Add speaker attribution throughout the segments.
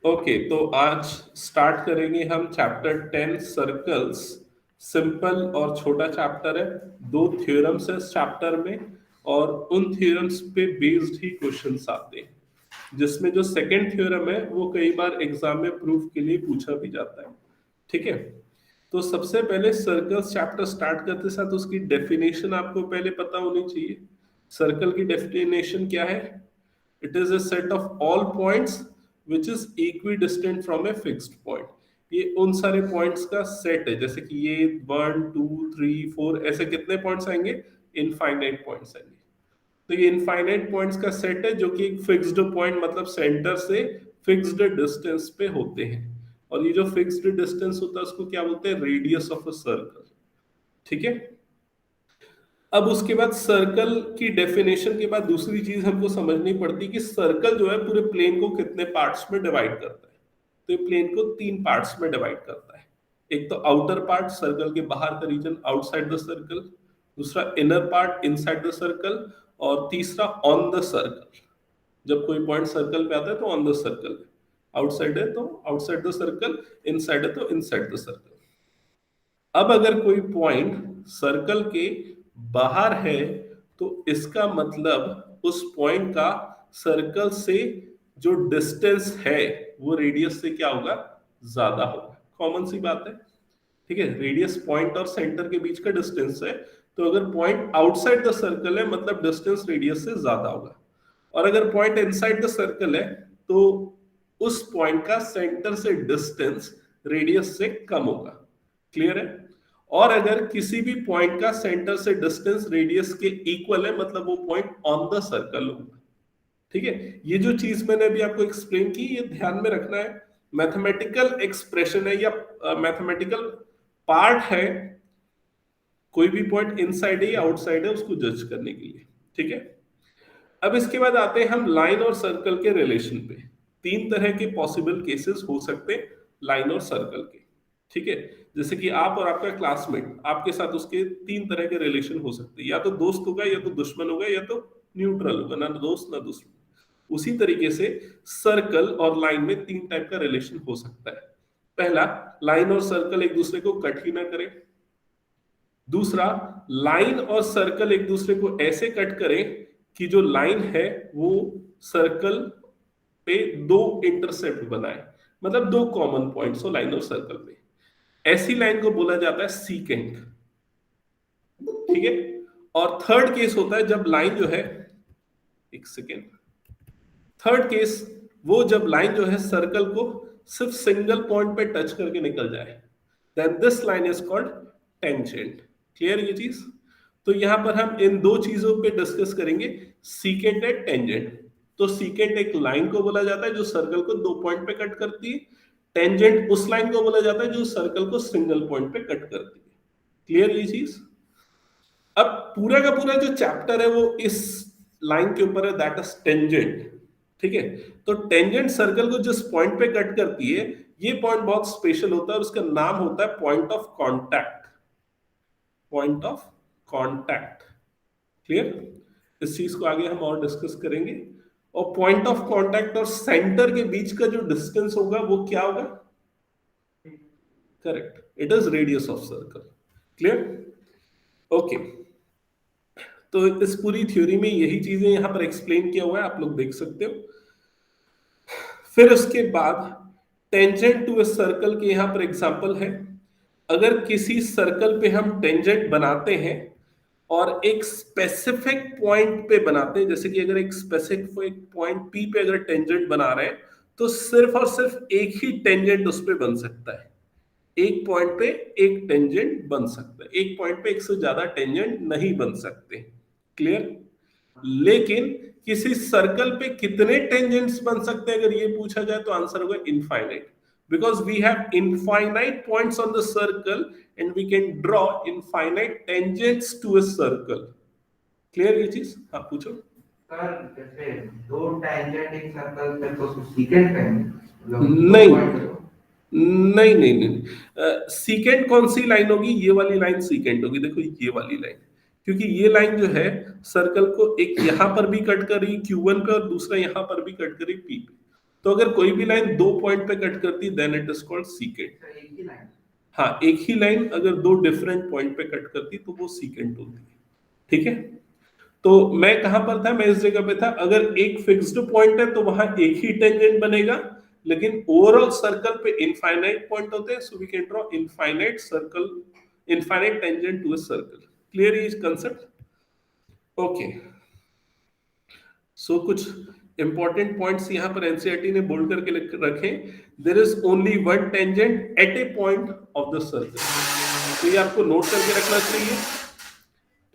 Speaker 1: Okay, तो आज start करेंगे हम चैप्टर 10 सर्कल्स। सिंपल और छोटा चैप्टर है। दो थ्योरम्स है इस चैप्टर में, और उन थ्योरम्स पे बेस्ड ही क्वेश्चंस आते हैं, जिसमें जो सेकंड थ्योरम है वो कई बार एग्जाम में प्रूफ के लिए पूछा भी जाता है। ठीक है, तो सबसे पहले सर्कल्स चैप्टर स्टार्ट करते साथ उसकी डेफिनेशन आपको पहले पता होनी चाहिए। सर्कल की डेफिनेशन क्या है? It is a set of all points which is equidistant from a fixed point. ये उन सारे पॉइंट्स का सेट है, जैसे कि ये 1 2 3 4 ऐसे कितने पॉइंट्स आएंगे? इनफाइनाइट पॉइंट्स आएंगे। तो ये इनफाइनाइट पॉइंट्स का सेट है जो कि एक फिक्स्ड पॉइंट मतलब सेंटर से फिक्स्ड डिस्टेंस पे होते हैं। और ये जो फिक्स्ड डिस्टेंस होता है उसको क्या बोलते हैं? Radius of a circle. ठीक है, अब उसके बाद सर्कल की डेफिनेशन के बाद दूसरी चीज हमको समझनी पड़ती है कि सर्कल जो है पूरे प्लेन को कितने पार्ट्स में डिवाइड करता है। तो ये प्लेन को 3 पार्ट्स में डिवाइड करता है। एक तो आउटर पार्ट, सर्कल के बाहर का रीजन, आउटसाइड द सर्कल। दूसरा inner part, inside the circle. और तीसरा ऑन द सर्कल। जब कोई पॉइंट सर्कल पे आता है तो ऑन द सर्कल, आउटसाइड है तो आउटसाइड द सर्कल, इनसाइड है तो इनसाइड द सर्कल। अब अगर कोई पॉइंट सर्कल के बाहर है तो इसका मतलब उस पॉइंट का सर्कल से जो डिस्टेंस है वो रेडियस से क्या होगा? ज्यादा होगा। कॉमन सी बात है। ठीक है, रेडियस पॉइंट और सेंटर के बीच का डिस्टेंस है। तो अगर पॉइंट आउटसाइड द सर्कल है मतलब डिस्टेंस रेडियस से ज्यादा होगा। और अगर पॉइंट इनसाइड द सर्कल है तो उस पॉइंट का सेंटर से डिस्टेंस रेडियस से कम होगा। क्लियर है? और अगर किसी भी पॉइंट का सेंटर से डिस्टेंस रेडियस के इक्वल है मतलब वो पॉइंट ऑन द सर्कल होगा। ठीक है, ये जो चीज मैंने अभी आपको एक्सप्लेन की ये ध्यान में रखना है। मैथमेटिकल एक्सप्रेशन है या मैथमेटिकल पार्ट है। कोई भी पॉइंट इनसाइड है या आउटसाइड है उसको जज करने के लिए। ठीक है, अब इसके बाद आते हैं हम लाइन और सर्कल के रिलेशन पे। 3 तरह के पॉसिबल केसेस हो सकते हैं लाइन और सर्कल के। ठीक है, जैसे कि आप और आपका क्लासमेट, आपके साथ उसके 3 तरह के रिलेशन हो सकते हैं। या तो दोस्त होगा, या तो दुश्मन होगा, या तो न्यूट्रल होगा, ना दोस्त ना दुश्मन। उसी तरीके से सर्कल और लाइन में 3 टाइप का रिलेशन हो सकता है। पहला, लाइन और सर्कल एक दूसरे को कट ही ना करें। दूसरा, लाइन और सर्कल एक दूसरे को ऐसे कट करें कि जो लाइन है वो सर्कल पे 2 इंटरसेप्ट बनाए, मतलब 2 कॉमन पॉइंट्स हो लाइन और सर्कल में। ऐसी लाइन को बोला जाता है सीकेंट। ठीक है, और थर्ड केस होता है जब लाइन जो है, एक सेकेंड, थर्ड केस वो जब लाइन जो है सर्कल को सिर्फ सिंगल पॉइंट पे टच करके निकल जाए, then this line is called tangent. Clear ये चीज? तो यहां पर हम इन 2 चीजों पे डिस्कस करेंगे, सीकेंट एंड टेंजेंट। तो सीकेंट एक लाइन को बोला जाता है जो सर्कल को 2 पॉइंट पे कट करती है। टेंजेंट उस लाइन को बोला जाता है जो सर्कल को सिंगल पॉइंट पे कट करती है। क्लियर ये चीज? अब पूरा का पूरा जो चैप्टर है वो इस लाइन के ऊपर है, दैट इज टेंजेंट। ठीक है, तो टेंजेंट सर्कल को जिस पॉइंट पे कट करती है, ये पॉइंट बहुत स्पेशल होता है और उसका नाम होता है point of contact. Point of contact. Clear? इस चीज को आगे हम और डिस्कस करेंगे। और पॉइंट ऑफ कांटेक्ट और सेंटर के बीच का जो डिस्टेंस होगा वो क्या होगा? Correct, it is radius of circle. Clear? Okay, तो इस पूरी थ्योरी में यही चीजें यहां पर एक्सप्लेन किया हुआ है, आप लोग देख सकते हो। फिर उसके बाद टेंजेंट टू ए सर्कल के यहां पर एग्जांपल है। अगर किसी सर्कल पे हम टेंजेंट बनाते हैं और एक स्पेसिफिक पॉइंट पे बनाते हैं, जैसे कि अगर एक स्पेसिफिक पॉइंट पी पे अगर टेंजेंट बना रहे हैं तो सिर्फ और सिर्फ एक ही टेंजेंट उस पे बन सकता है। एक पॉइंट पे एक टेंजेंट बन सकता है, एक पॉइंट पे एक से ज्यादा टेंजेंट नहीं बन सकते। क्लियर? लेकिन किसी सर्कल पे कितने टेंजेंट्स बन सकते हैं अगर ये पूछा जाए तो आंसर होगा infinite, because we have infinite points on the circle and we can draw infinite tangents to a circle. Clear ये चीज? हाँ पूछो।
Speaker 2: सर जैसे 2 टेंजेंट एक सर्कल पे तो सीकेंट कहेंगे, मतलब दो
Speaker 1: नहीं
Speaker 2: पॉइंट है तो।
Speaker 1: नहीं नहीं नहीं, सीकेंट कौन सी लाइन होगी? ये वाली लाइन सीकेंट होगी। देखो ये वाली लाइन, क्योंकि ये लाइन जो है सर्कल को एक यहां पर भी कट कर रही Q1 पे और दूसरा यहां पर भी कट कर रही P पे। तो अगर कोई भी लाइन दो पॉइंट पे कट करती then it is called secant.
Speaker 2: Sir एक ही लाइन।
Speaker 1: हाँ, एक ही लाइन अगर दो डिफरेंट पॉइंट पे कट करती तो वो सीकेंट होती है। ठीक है, तो मैं कहां पर था, मैं इस जगह पे था। अगर एक फिक्स्ड पॉइंट है तो वहां एक ही टेंजेंट बनेगा, लेकिन ओवरऑल सर्कल पे इनफाइनाइट पॉइंट होते हैं, so we can draw infinite circle, infinite tangent to a circle. Clear is concept? Okay, so कुछ इंपॉर्टेंट पॉइंट्स यहां पर एनसीईआरटी ने बोल्ड करके रखे। There is only one tangent at a point of the circle, तो ये आपको note करके रखना चाहिए।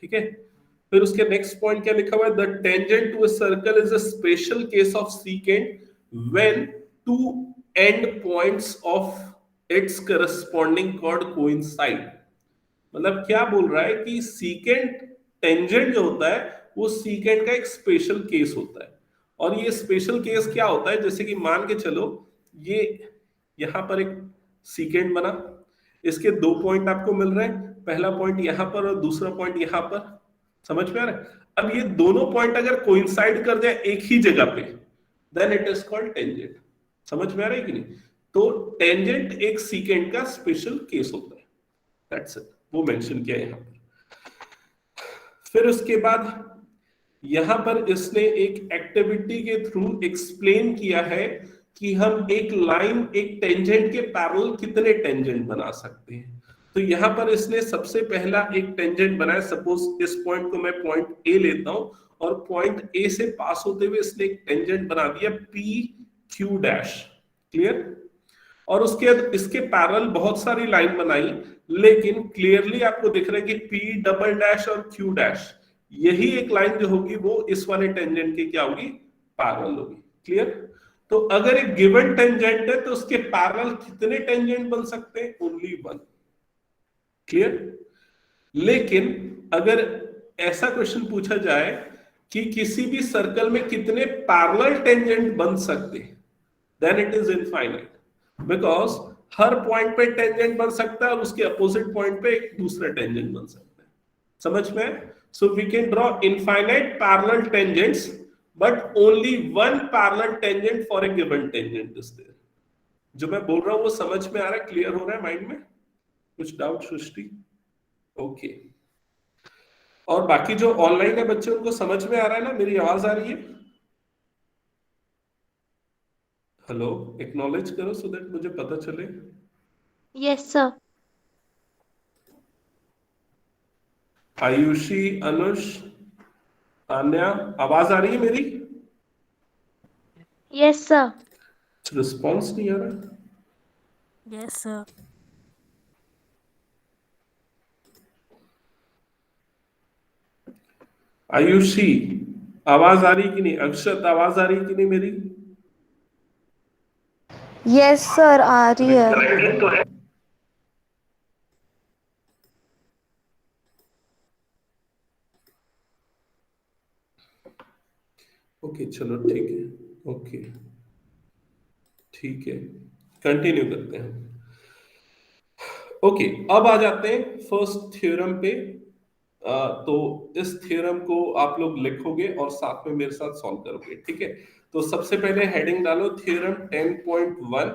Speaker 1: ठीक है, फिर उसके नेक्स्ट पॉइंट क्या लिखा हुआ है, the tangent to a circle is a special case of secant when two end points of its corresponding chord coincide. मतलब क्या बोल रहा है कि सीकेंट टेंजेंट जो होता है वो सीकेंट का एक स्पेशल केस होता है। और ये स्पेशल केस क्या होता है, जैसे कि मान के चलो ये यहां पर एक सीकेंट बना, इसके दो पॉइंट आपको मिल रहे हैं, पहला पॉइंट यहां पर और दूसरा पॉइंट यहां पर। समझ में आ रहा है? अब ये दोनों पॉइंट अगर कोइंसाइड कर जाए एक ही जगह पे then it is called tangent. समझ में आ रहा है कि नहीं? तो टेंजेंट एक सीकेंट का स्पेशल केस होता है, दैट्स इट, वो मेंशन किया यहां पर। फिर उसके बाद यहां पर इसने एक एक्टिविटी के थ्रू एक्सप्लेन किया है कि हम एक लाइन एक टेंजेंट के पैरेलल कितने टेंजेंट बना सकते हैं। तो यहां पर इसने सबसे पहला एक टेंजेंट बनाया। सपोज इस पॉइंट को मैं पॉइंट ए लेता हूं और पॉइंट ए से पास होते हुए इसने एक टेंजेंट बना दिया पी क्यू डैश। क्लियर? और उसके बाद इसके पैरेलल बहुत सारी लाइन बनाई, लेकिन क्लियरली आपको दिख रहा है कि पी डबल डैश और क्यू डैश, यही एक लाइन जो होगी वो इस वाले टेंजेंट की क्या होगी, पैरेलल होगी। क्लियर? तो अगर एक गिवन टेंजेंट है तो उसके पैरेलल कितने टेंजेंट बन सकते हैं, ओनली वन। क्लियर? लेकिन अगर ऐसा क्वेश्चन पूछा जाए कि किसी भी सर्कल में कितने पैरेलल टेंजेंट बन सकते हैं, then it is infinite, because हर पॉइंट पे टेंजेंट बन सकता है और उसके अपोजिट पॉइंट पे एक दूसरा टेंजेंट बन सकता है। समझ में? So we can draw infinite parallel tangents but only one parallel tangent for a given tangent is there. जो मैं बोल रहा हूं वो समझ में आ रहा है, क्लियर हो रहा है माइंड में? कुछ डाउट सृष्टि? ओके। और बाकी जो ऑनलाइन है बच्चे, उनको समझ में आ रहा है ना, मेरी आवाज आ रही है? हेलो, एक्नॉलेज करो सो दैट मुझे पता चले।
Speaker 3: Yes, sir.
Speaker 1: आयुषी, अनुष, तान्या, आवाज आ रही है मेरी?
Speaker 3: Yes, sir.
Speaker 1: रिस्पॉन्स नहीं आ रहा।
Speaker 4: Yes, sir.
Speaker 1: आयुषी, आवाज आ रही कि नहीं? अक्षत, आवाज आ रही कि नहीं मेरी?
Speaker 5: यस सर, आ रही है।
Speaker 1: ओके, चलो ठीक है। ओके, ठीक है, कंटिन्यू करते हैं। ओके, अब आ जाते हैं फर्स्ट थ्योरम पे। तो इस थ्योरम को आप लोग लिखोगे और साथ में मेरे साथ सॉल्व करोगे। ठीक है, तो सबसे पहले हेडिंग डालो थ्योरम 10.1।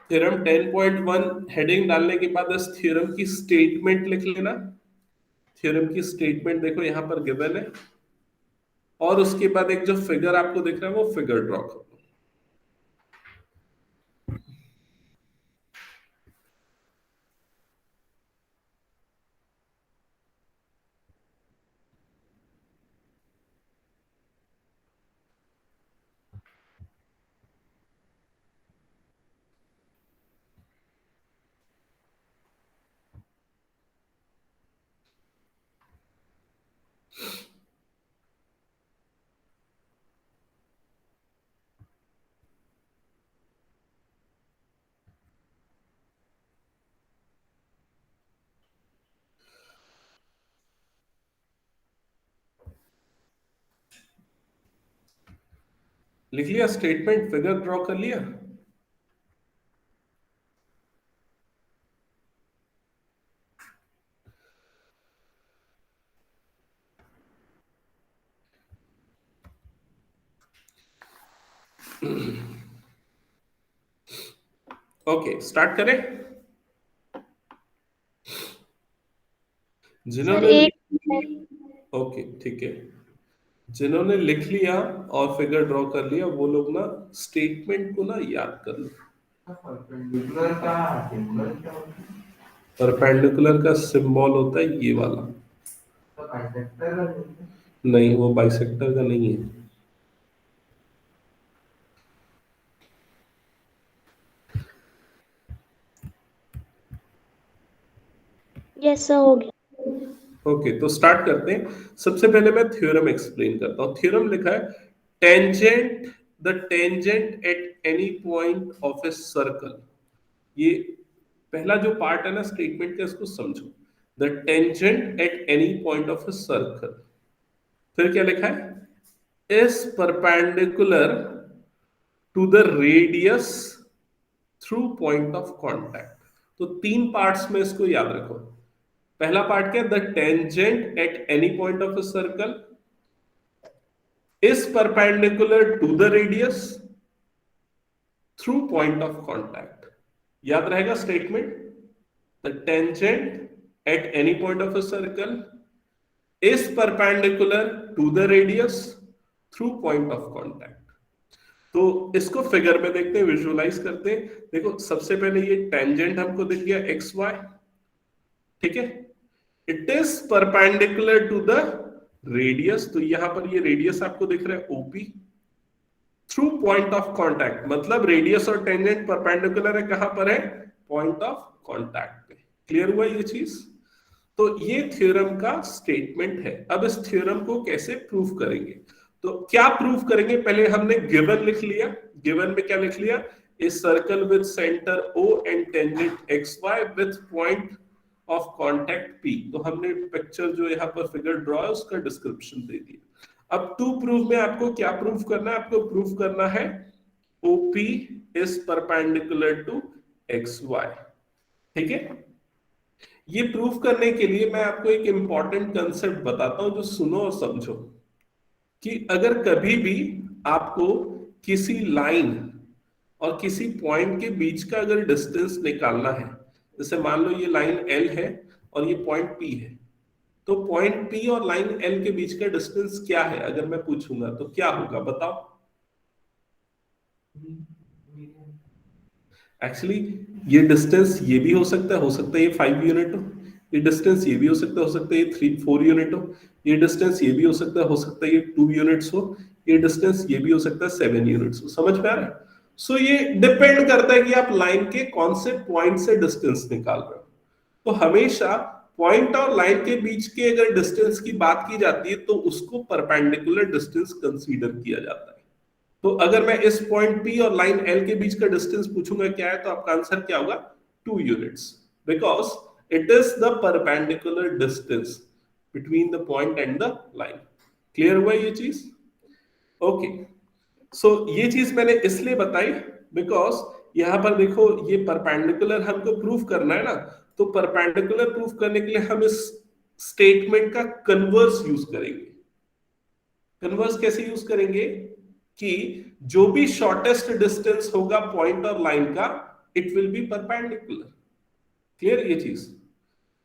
Speaker 1: थ्योरम 10.1 हेडिंग डालने के बाद इस थ्योरम की स्टेटमेंट लिख लेना। थ्योरम की स्टेटमेंट देखो यहां पर गिवन है, और उसके बाद एक जो फिगर आपको दिख रहा है वो फिगर ड्रॉ करो। लिख लिया स्टेटमेंट, फिगर ड्रॉ कर लिया? ओके, स्टार्ट करें।
Speaker 3: सर
Speaker 1: जिन्होंने
Speaker 3: 8
Speaker 1: ओके ठीक है, जिन्होंने लिख लिया और फिगर ड्रॉ कर लिया वो लोग ना स्टेटमेंट को ना याद कर लो।
Speaker 2: परपेंडिकुलर का सिंबल क्या होता है?
Speaker 1: परपेंडिकुलर का सिंबल होता है ये वाला।
Speaker 2: तो बाइसेक्टर का बोलते हैं।
Speaker 1: नहीं, वो बाइसेक्टर का नहीं है।
Speaker 3: यस सर हो गया।
Speaker 1: ओके, तो स्टार्ट करते हैं। सबसे पहले मैं थ्योरम एक्सप्लेन करता हूँ। थ्योरम लिखा है tangent the tangent at any point of a circle. ये पहला जो पार्ट है ना स्टेटमेंट का, इसको समझो। The tangent at any point of a circle. फिर क्या लिखा है, is perpendicular to the radius through point of contact. तो तीन पार्ट्स में इसको याद रखो। पहला पार्ट क्या है, the tangent at any point of a circle is perpendicular to the radius through point of contact. याद रहेगा statement, the tangent at any point of a circle is perpendicular to the radius through point of contact. तो इसको figure में देखते हैं, visualise करते हैं। देखो सबसे पहले ये टेंजेंट हमको दिख गया एक्स वाई, ठीक है। It is perpendicular to the radius, तो यहां पर ये रेडियस आपको दिख रहा है OP through point of contact. मतलब रेडियस और टेंजेंट परपेंडिकुलर है, कहां पर है, पॉइंट ऑफ कांटेक्ट पे। क्लियर हुआ ये चीज। तो ये थ्योरम का स्टेटमेंट है। अब इस थ्योरम को कैसे प्रूव करेंगे, तो क्या प्रूव करेंगे, पहले हमने गिवन लिख लिया। गिवन में क्या लिख लिया, a circle with centre O and tangent X Y with point of contact P. तो हमने पिक्चर जो यहाँ पर फिगर ड्रॉ है उसका डिस्क्रिप्शन दे दिया। अब टू प्रूव में आपको क्या प्रूव करना है, आपको प्रूव करना है OP is perpendicular to X Y, ठीक है। ये प्रूव करने के लिए मैं आपको एक इंपॉर्टेंट कंसेप्ट बताता हूं जो सुनो और समझो। कि अगर कभी भी आपको किसी लाइन और किसी पॉइंट के बीच का अगर डिस्टेंस निकालना है, जैसे मान लो ये लाइन एल है और ये पॉइंट पी है, तो पॉइंट पी और लाइन एल के बीच का डिस्टेंस क्या है अगर मैं पूछूंगा तो क्या होगा, बताओ। एक्चुअली ये डिस्टेंस ये भी हो सकता है ये 5 यूनिट हो। ये डिस्टेंस ये भी हो सकता है ये 3-4 यूनिट हो। ये डिस्टेंस ये भी हो सकता है ये 2 यूनिट्स हो। ये डिस्टेंस ये भी हो सकता है 7 यूनिट्स हो। समझ में आ रहा है। सो ये डिपेंड करता है कि आप लाइन के कौन से पॉइंट से डिस्टेंस निकाल रहे हो। तो हमेशा पॉइंट और लाइन के बीच के अगर डिस्टेंस की बात की जाती है तो उसको परपेंडिकुलर डिस्टेंस कंसीडर किया जाता है। तो अगर मैं इस पॉइंट पी और लाइन एल के बीच का डिस्टेंस पूछूंगा क्या है, तो आपका आंसर क्या होगा, 2 units, because it is the perpendicular distance between the point and the line. Clear हुआ ये चीज। ओके, सो ये चीज मैंने इसलिए बताई बिकॉज यहां पर देखो ये परपेंडिकुलर हमको प्रूफ करना है ना, तो परपेंडिकुलर प्रूफ करने के लिए हम इस स्टेटमेंट का कन्वर्स यूज करेंगे। कन्वर्स कैसे यूज करेंगे कि जो भी शॉर्टेस्ट डिस्टेंस होगा पॉइंट और लाइन का, it will be perpendicular. Clear ये चीज।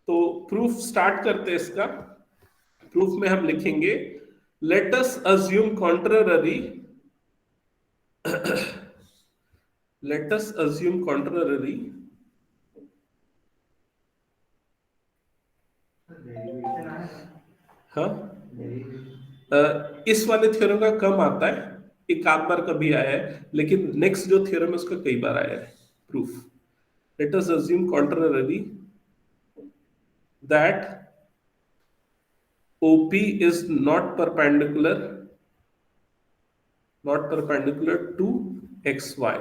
Speaker 1: तो प्रूफ स्टार्ट करते हैं इसका। प्रूफ में हम लिखेंगे let us assume contrary let us assume contrary
Speaker 2: derivation आएगा।
Speaker 1: हाँ,
Speaker 2: डेरिवेशन
Speaker 1: इस वाले थ्योरम का कम आता है, एक आध बार कभी आया है, लेकिन नेक्स्ट जो थ्योरम है उसका कई बार आया है proof. Let us assume contrary that OP is not perpendicular to XY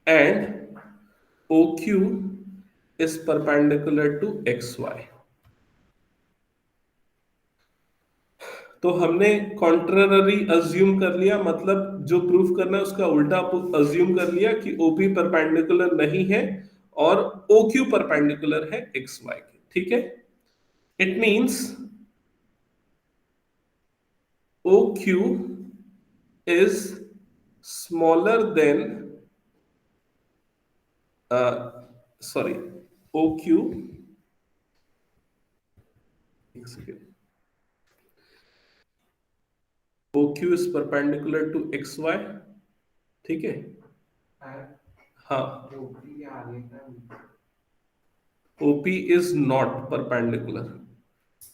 Speaker 1: and OQ is perpendicular to XY। तो हमने कॉन्ट्ररी अज्यूम कर लिया, मतलब जो प्रूफ करना है उसका उल्टा अज्यूम कर लिया कि OP परपेंडिकुलर नहीं है और OQ परपेंडिकुलर है XY के। ठीक है, it means OQ is smaller than sorry, OQ, एक second, OQ is perpendicular to XY, ठीक है? हाँ,
Speaker 2: ओपी के आगे का
Speaker 1: OP is not perpendicular.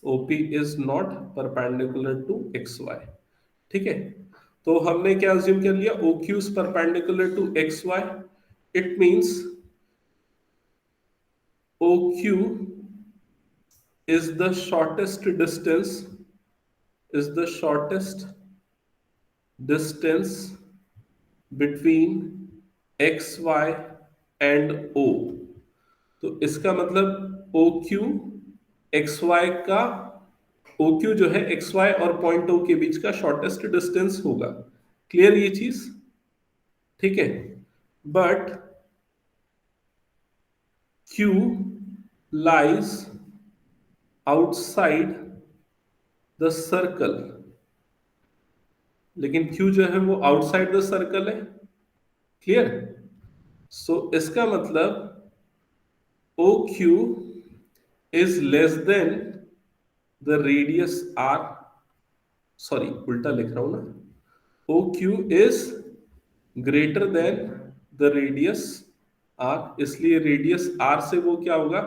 Speaker 1: OP is not perpendicular to XY. ठीक है? तो हमने क्या assume कर लिया? OQ is perpendicular to XY. It means OQ is the shortest distance between XY and O. तो इसका मतलब OQ XY का OQ जो है XY और पॉइंट O के बीच का शॉर्टेस्ट डिस्टेंस होगा। क्लियर ये चीज? ठीक है। But Q lies outside the circle, लेकिन Q जो है वो आउटसाइड द सर्कल है। क्लियर? सो इसका मतलब OQ is less than the radius R, sorry उल्टा लिख रहा हूं ना, OQ is greater than the radius R, इसलिए रेडियस R से वो क्या होगा?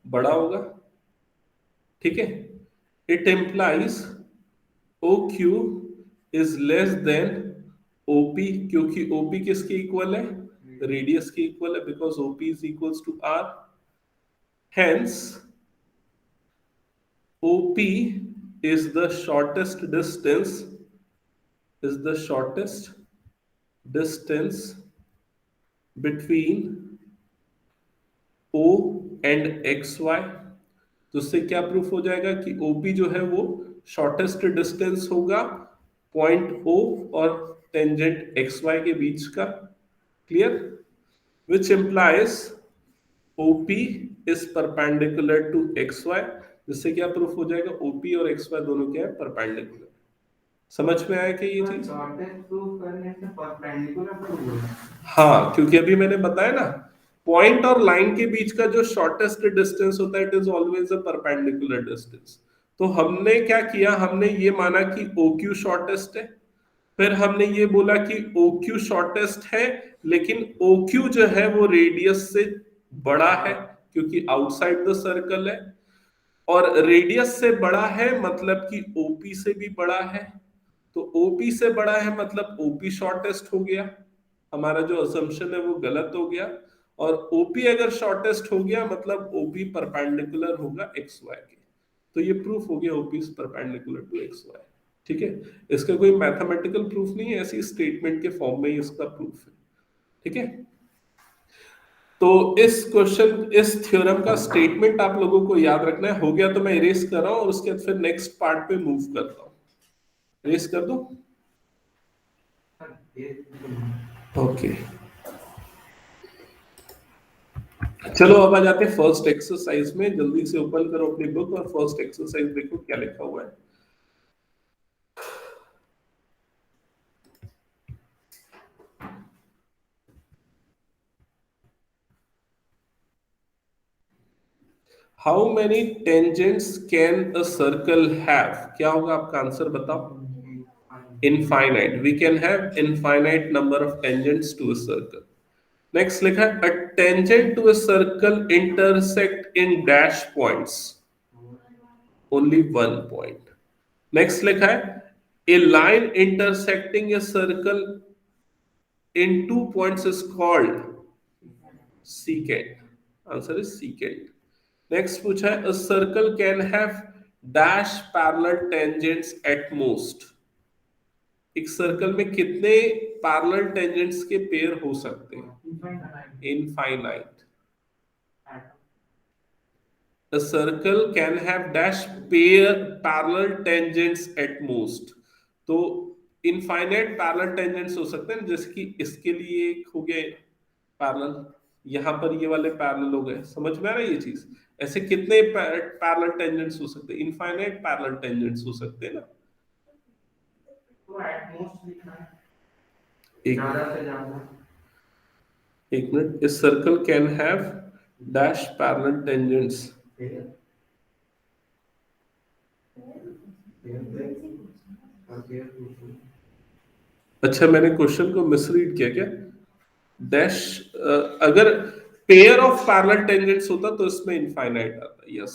Speaker 1: बड़ा होगा। ठीक है? It implies OQ is less than OP, क्योंकि OP किसके इक्वल है? रेडियस के इक्वल है, because OP is equals to R. Hence, OP is the shortest distance between O and XY. तो इससे क्या प्रूफ हो जाएगा कि OP जो है वो शॉर्टेस्ट डिस्टेंस होगा पॉइंट O और टेंजेंट XY के बीच का। Clear? Which implies OP is perpendicular to XY, जिससे क्या प्रूफ हो जाएगा? OP और XY दोनों क्या है? परपेंडिकुलर। समझ में आया कि ये चीज?
Speaker 2: शॉर्टेस्ट प्रूफ करने से परपेंडिकुलर प्रूफ होगा।
Speaker 1: हाँ, क्योंकि अभी मैंने बताया ना, पॉइंट और लाइन के बीच का जो शॉर्टेस्ट डिस्टेंस होता है, it is always a perpendicular distance. तो हमने क्या किया? हमने ये माना कि OQ शॉर्टेस्ट है, फिर हमने ये बोला कि OQ शॉर्टेस्ट है, लेकिन OQ जो है वो रेडियस से बड़ा है, क्योंकि आउटसाइड द सर्कल है, और रेडियस से बड़ा है मतलब कि OP से भी बड़ा है। तो OP से बड़ा है मतलब OP शॉर्टेस्ट हो गया। हमारा जो असम्पशन है वो गलत हो गया, और OP अगर शॉर्टेस्ट हो गया मतलब OP परपेंडिकुलर होगा XY के। तो ये प्रूफ हो गया OP is perpendicular to XY। ठीक है? इसका कोई मैथमेटिकल प्रूफ नहीं है, ऐसी स्टेटमेंट के फॉर्म में ही इसका प्रूफ है। ठीक है? तो इस थ्योरम का स्टेटमेंट आप लोगों को याद रखना है। हो गया तो मैं इरेज कर रहा हूं, और उसके बाद फिर नेक्स्ट पार्ट पे मूव करता हूं। इरेज कर दो। ओके, चलो अब आ जाते हैं फर्स्ट एक्सरसाइज में। जल्दी से ओपन करो अपनी बुक और फर्स्ट एक्सरसाइज देखो क्या लिखा हुआ है। How many tangents can a circle have? क्या होगा आपका आंसर बताओ? Infinite. We can have infinite number of tangents to a circle. Next लिखा है a tangent to a circle intersect in dash points, only one point. Next लिखा है a line intersecting a circle in two points is called secant. Answer is secant. Next पूछा है a circle can have dash parallel tangents at most. एक circle में कितने parallel tangents के pair हो सकते हैं? Infinite. A circle can have dash pair parallel tangents at most. तो इनफाइनाइट पैरेलल टेंजेंट्स हो सकते हैं, जैसे कि इसके लिए एक हो गए पैरेलल, यहाँ पर ये वाले पैरेलल हो गए। समझ में आ रहा है ये चीज? ऐसे कितने पैरेलल टेंजेंट्स हो सकते हैं? इनफाइनाइट पैरेलल टेंजेंट्स हो सकते हैं ना।
Speaker 2: मोस्ट लिखना है,
Speaker 1: एक
Speaker 2: ज्यादा से ज्यादा।
Speaker 1: एक मिनट, इस circle can have dash parallel tangents. अच्छा, मैंने क्वेश्चन को मिसरीड किया क्या? डैश, अगर पेयर ऑफ पैरेलल टेंजेंट्स होता तो इसमें इनफाइनाइट आता। Yes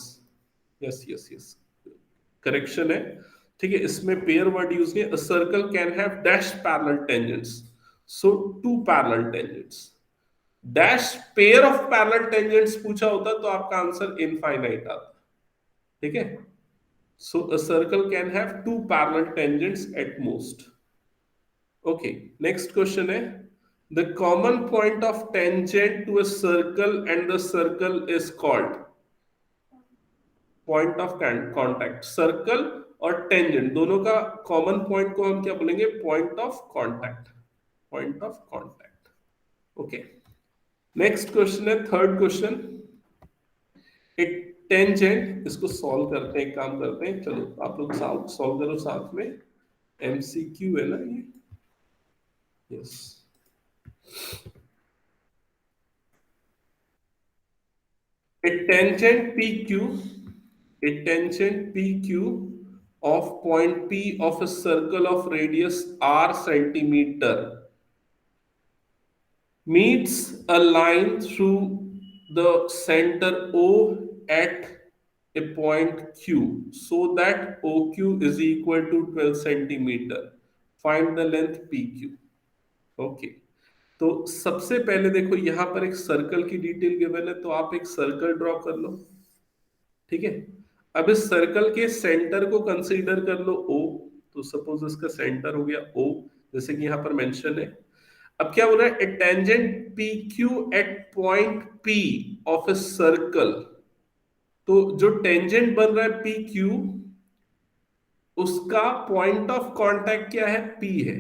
Speaker 1: yes yes yes, correction है। ठीक है, इसमें पेयर वर्ड यूज नहीं है। A circle can have dash parallel tangents, so two parallel tangents. Dash pair of parallel tangents पूछा होता तो आपका आंसर इनफाइनाइट आता। ठीक है, so a circle can have two parallel tangents at most. Okay, next question है, the common point of tangent to a circle and the circle is called. Point of contact, circle और tangent दोनों का common point को हम क्या बोलेंगे? Point of contact, point of contact. Okay, next question है, third question. एक tangent, इसको सॉल्व करते हैं, काम करते हैं। चलो आप लोग सॉल्व करो साथ में, एमसीक्यू है ना ये। Yes, a tangent PQ, a tangent PQ of point P of a circle of radius r centimeter meets a line through the center O at a point Q so that OQ is equal to 12 centimeter. Find the length PQ. Okay. तो सबसे पहले देखो, यहां पर एक circle की detail given है, तो आप एक सर्कल ड्रॉ कर लो। ठीक है, अब इस सर्कल के सेंटर को कंसीडर कर लो O, तो सपोज इसका सेंटर हो गया O, जैसे कि यहां पर मेंशन है। अब क्या हो रहा है? A tangent PQ at point P of a circle. तो जो टेंजेंट बन रहा है PQ, उसका पॉइंट ऑफ कांटेक्ट क्या है? P है।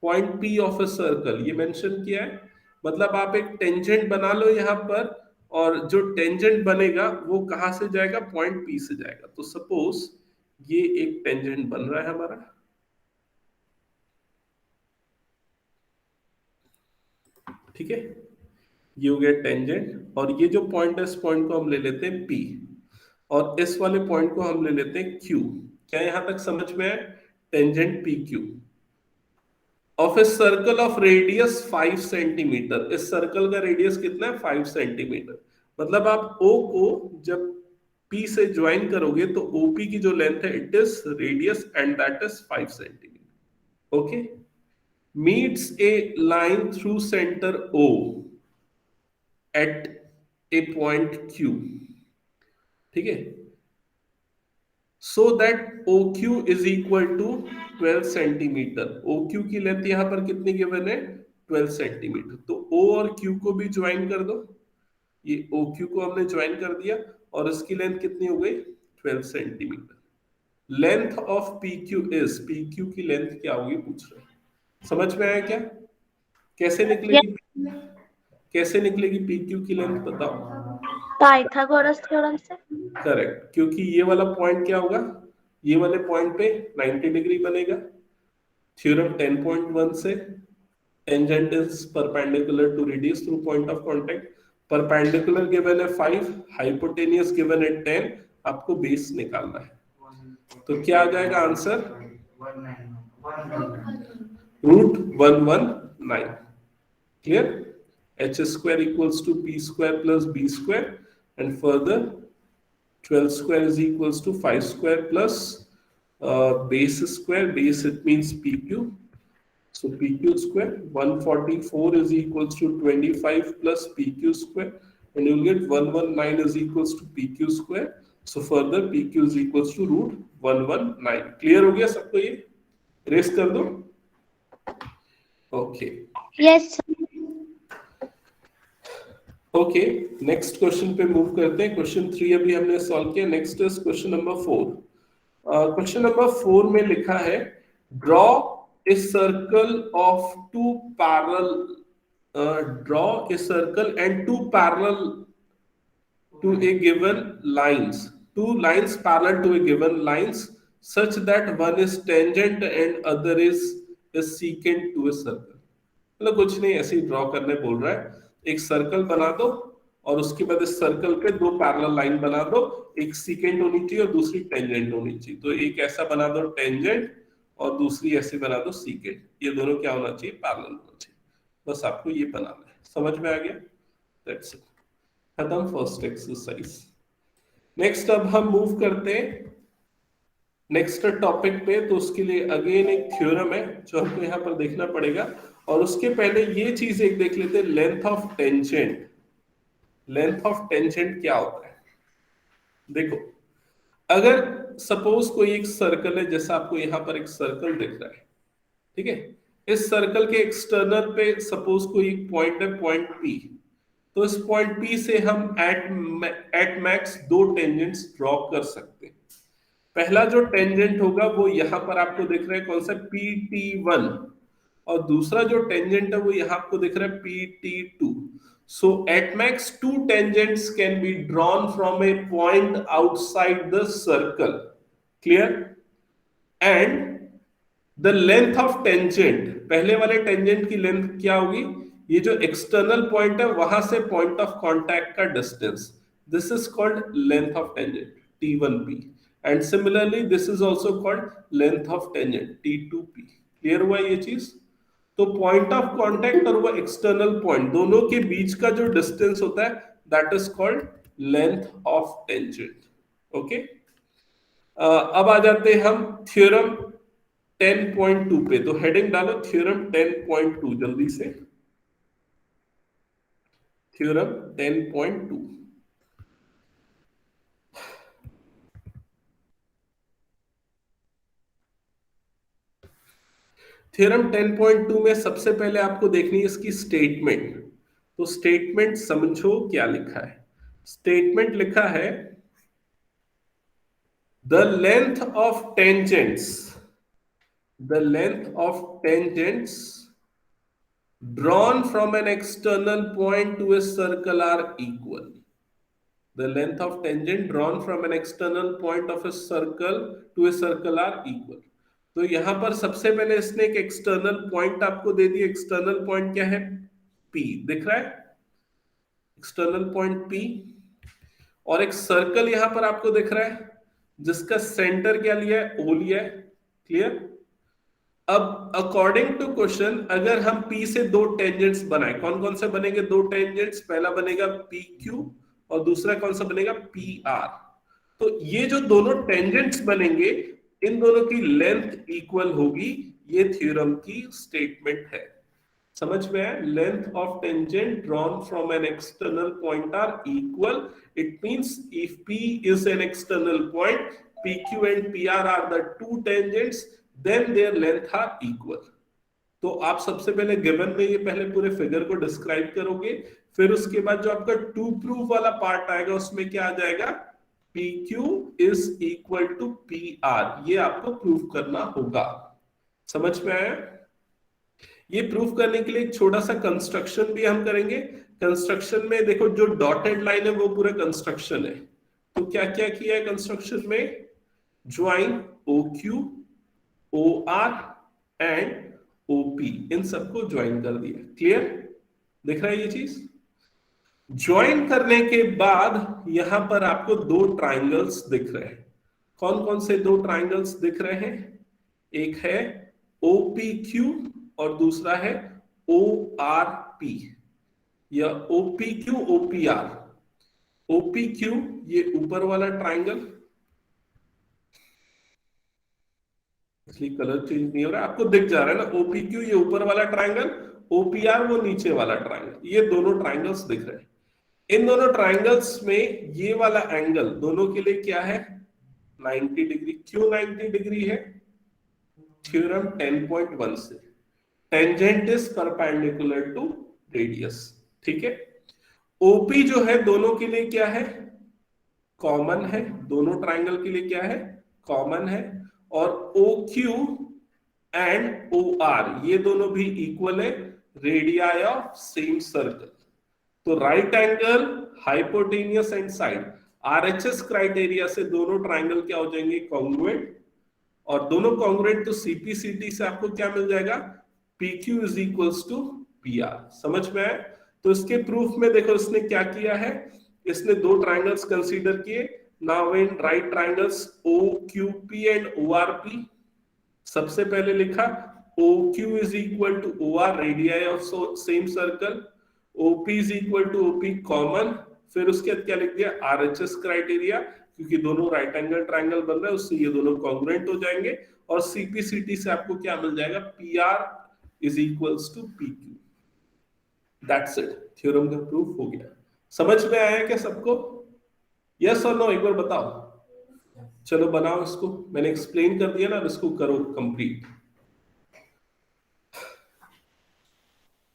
Speaker 1: Point P of a circle ये मेंशन किया है। मतलब आप एक टेंजेंट बना लो यहां पर, और जो टेंजेंट बनेगा वो कहां से जाएगा? पॉइंट P से जाएगा। तो सपोज ये एक टेंजेंट बन रहा है हमारा, ठीक है, ये हो गया टेंजेंट। और ये जो पॉइंट है, इस पॉइंट को हम ले लेते हैं P, और इस वाले पॉइंट को हम ले लेते हैं Q। क्या यहां तक समझ में है? Tangent PQ of a circle of radius 5 centimetre. इस सर्कल का रेडियस कितना है? 5 सेंटीमीटर। मतलब आप O को जब P से ज्वाइन करोगे तो OP की जो लेंथ है, it is radius and that is 5 centimetre. Okay, meets a line through centre O at a point Q। ठीक है, so that OQ is equal to 12 centimetre. OQ की लेंथ यहां पर कितनी गिवन है? 12 सेंटीमीटर। तो O और Q को भी ज्वाइन कर दो। ये OQ को हमने ज्वाइन कर दिया, और इसकी लेंथ कितनी हो गई? 12 centimetre. Length of PQ is, PQ की लेंथ क्या होगी पूछ रहे हैं। समझ में आया क्या? कैसे निकलेगी? कैसे निकलेगी PQ की लेंथ बताओ।
Speaker 3: पाइथागोरस थ्योरम से।
Speaker 1: करेक्ट, क्योंकि ये वाला पॉइंट क्या होगा? ये वाले पॉइंट पे 90 डिग्री बनेगा। थ्योरम 10.1 से, tangent is perpendicular to radius through point of contact. Perpendicular given है 5, हाइपोटेनियस गिवन है 10। आपको बेस निकालना है, तो क्या आ जाएगा answer? √119। Clear? h square equals to p square plus b square, and further 12 square is equals to 5 square plus base square. Base, it means PQ. So PQ square 144 is equals to 25 plus PQ square, and you'll get 119 is equals to PQ square. So further PQ is equals to √119. Clear हो गया सबको? ये race कर दो। Okay.
Speaker 3: Yes, sir.
Speaker 1: Okay, next question पे move करते हैं। Question 3 अभी हमने सॉल्व किया। Next is question number 4। Question number 4 में लिखा है, draw a circle of two parallel, draw a circle and two parallel to a given lines, two lines parallel to a given lines such that one is tangent and other is is secant to a circle। मतलब कुछ नहीं, ऐसे ही draw करने बोल रहा है। एक circle बना दो और उसके बाद इस सर्कल पे दो पैरेलल लाइन बना दो, एक सीकेंट होनी चाहिए और दूसरी टेंजेंट होनी चाहिए। तो एक ऐसा बना दो टेंजेंट और दूसरी ऐसे बना दो सीकेंट, ये दोनों क्या होना चाहिए, पैरेलल होना चाहिए। बस आपको ये बनाना है, समझ में आ गया? दैट्स इट, खत्म फर्स्ट एक्सरसाइज। नेक्स्ट अब हम मूव करते हैं नेक्स्ट टॉपिक पे। तो उसके लिए अगेन एक थ्योरम है जो हमको यहाँ पर देखना पड़ेगा, और उसके पहले ये चीज एक देख लेते हैं, length of tangent. Length of tangent क्या होता है? देखो, अगर सपोज कोई एक सर्कल है, जैसा आपको यहाँ पर एक सर्कल दिख रहा है, ठीक है, इस सर्कल के एक्सटर्नल पे सपोज कोई एक पॉइंट है, पॉइंट पी। तो इस पॉइंट पी से हम एट मैक्स दो टेंजेंट्स ड्रॉ कर सकते हैं। पहला जो टेंजेंट होगा वो यहाँ पर आपको दिख रहा है, कौन सा, PT1, और दूसरा जो टेंजेंट है वो यहाँ आपको दिख रहा है PT2। So at max two tangents can be drawn from a point outside the circle. Clear? And the length of tangent, पहले वाले टेंजेंट की लेंथ क्या होगी, ये जो एक्सटर्नल पॉइंट है वहां से पॉइंट ऑफ कांटेक्ट का distance, this is called length of tangent T1P, and similarly this is also called length of tangent T2P। Clear हुआ ये चीज? तो पॉइंट ऑफ कांटेक्ट और वो एक्सटर्नल पॉइंट दोनों के बीच का जो डिस्टेंस होता है that is called length of tangent. Okay, अब आ जाते हैं हम थ्योरम 10.2 पे। तो हेडिंग डालो थ्योरम 10.2 जल्दी से, थ्योरम 10.2। थ्योरम 10.2 में सबसे पहले आपको देखनी है इसकी स्टेटमेंट। तो स्टेटमेंट समझो क्या लिखा है। स्टेटमेंट लिखा है, the length of tangents, the length of tangents drawn from an external point to a circle are equal. The length of tangent drawn from an external point of a circle to a circle are equal. तो यहां पर सबसे पहले इसने एक external point आपको दे दिया। External point क्या है, P दिख रहा है, एक्सटर्नल पॉइंट P, और एक सर्कल यहां पर आपको दिख रहा है जिसका सेंटर क्या लिया है, O लिया है। क्लियर? अब अकॉर्डिंग टू क्वेश्चन अगर हम P से दो टेंजेंट्स बनाए, कौन कौन से बनेंगे दो टेंजेंट्स, पहला बनेगा PQ और दूसरा कौन सा बनेगा, PR। तो ये जो दोनों टेंजेंट्स बनेंगे इन दोनों की लेंथ इक्वल होगी, ये थ्योरम की स्टेटमेंट है। समझ में आया? Length of tangent drawn from an external point are equal. It means if P is an external point, PQ and PR are the two tangents, then their length are equal। तो आप सबसे पहले given में ये पहले पूरे figure को describe करोगे, फिर उसके बाद जो आपका टू प्रूफ वाला पार्ट आएगा उसमें क्या आ जाएगा, PQ is equal to PR, ये आपको प्रूफ करना होगा। समझ में आया? ये प्रूफ करने के लिए एक छोटा सा कंस्ट्रक्शन भी हम करेंगे। कंस्ट्रक्शन में देखो जो डॉटेड लाइन है वो पूरा कंस्ट्रक्शन है। तो क्या क्या किया है कंस्ट्रक्शन में, join OQ OR and OP, इन सबको ज्वाइन कर दिया। क्लियर? दिख रहा है ये चीज? ज्वाइन करने के बाद यहां पर आपको दो ट्राइंगल्स दिख रहे हैं। कौन कौन से दो ट्राइंगल्स दिख रहे हैं, एक है OPQ और दूसरा है ORP, या OPQ OPR। OPQ ये ऊपर वाला ट्राइंगल, इसलिए कलर चेंज नहीं हो रहा है, आपको दिख जा रहा है ना, OPQ ये ऊपर वाला ट्राइंगल, OPR वो नीचे वाला ट्राइंगल, ये दोनों ट्राइंगल्स दिख रहे हैं। इन दोनों ट्राइंगल्स में ये वाला एंगल दोनों के लिए क्या है, 90 डिग्री। क्यों 90 डिग्री है, थ्योरम 10.1 से tangent is perpendicular to radius. ठीक है, OP जो है दोनों के लिए क्या है, कॉमन है, दोनों ट्राइंगल के लिए क्या है, कॉमन है, और OQ एंड OR ये दोनों भी इक्वल है, रेडियाई ऑफ सेम सर्कल। तो right angle, hypotenuse and side, RHS criteria से दोनों ट्राइंगल क्या हो जाएंगे, कॉन्ग्रुएंट, और दोनों कॉन्ग्रुएंट, तो सीपीसीटी से आपको क्या मिल जाएगा, PQ is equals to PR। समझ में आया? तो इसके प्रूफ में देखो इसने क्या किया है, इसने दो ट्राइंगल्स कंसीडर किए। Now in right triangles OQP and ORP, सबसे पहले लिखा OQ is equal to OR radii of same circle, OP is equal to OP common, फिर उसके बाद क्या लिख दिया RHS क्राइटेरिया, क्योंकि दोनों राइट एंगल ट्राइंगल बन रहा है उससे ये दोनों कॉन्ग्रुएंट हो जाएंगे, और CPCT से आपको क्या मिल जाएगा, PR is equals to PQ। That's it, theorem का प्रूफ हो गया। समझ में आया क्या सबको? यस और नो एक बार बताओ। चलो बनाओ इसको, मैंने एक्सप्लेन कर दिया ना, इसको करो complete.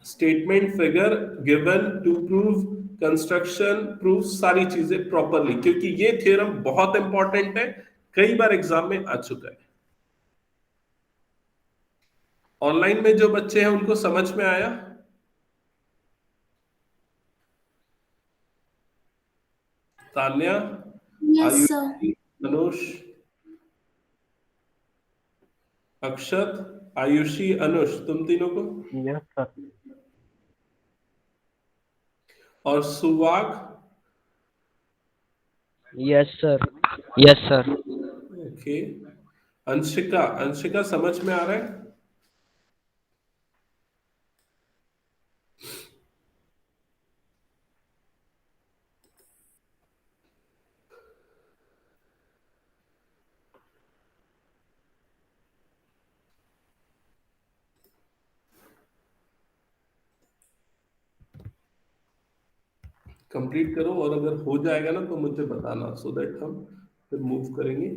Speaker 1: Statement, figure given to prove, construction, proof, सारी चीजें प्रॉपरली, क्योंकि ये थ्योरम बहुत इंपॉर्टेंट है, कई बार एग्जाम में आ चुका है। ऑनलाइन में जो बच्चे हैं उनको समझ में आया? Tanya,
Speaker 3: Yes, sir.
Speaker 1: आयुषी, अनुष, अक्षत, आयुषी, अनुष, तुम तीनों को,
Speaker 6: यस सर।
Speaker 1: और Suvag,
Speaker 6: yes sir. Yes sir.
Speaker 1: Okay. Anshika, Anshika समझ में आ रहा है? कंप्लीट करो, और अगर हो जाएगा ना तो मुझे बताना, सो दैट हम फिर मूव करेंगे।